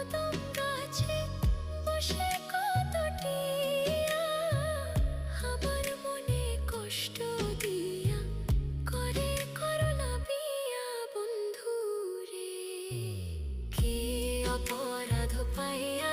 কদম গাছে বসে কতটিয়া আমার মনে কষ্ট দিয়া করে করলা বিয়া বন্ধু রে। কি অপরাধ পাইয়া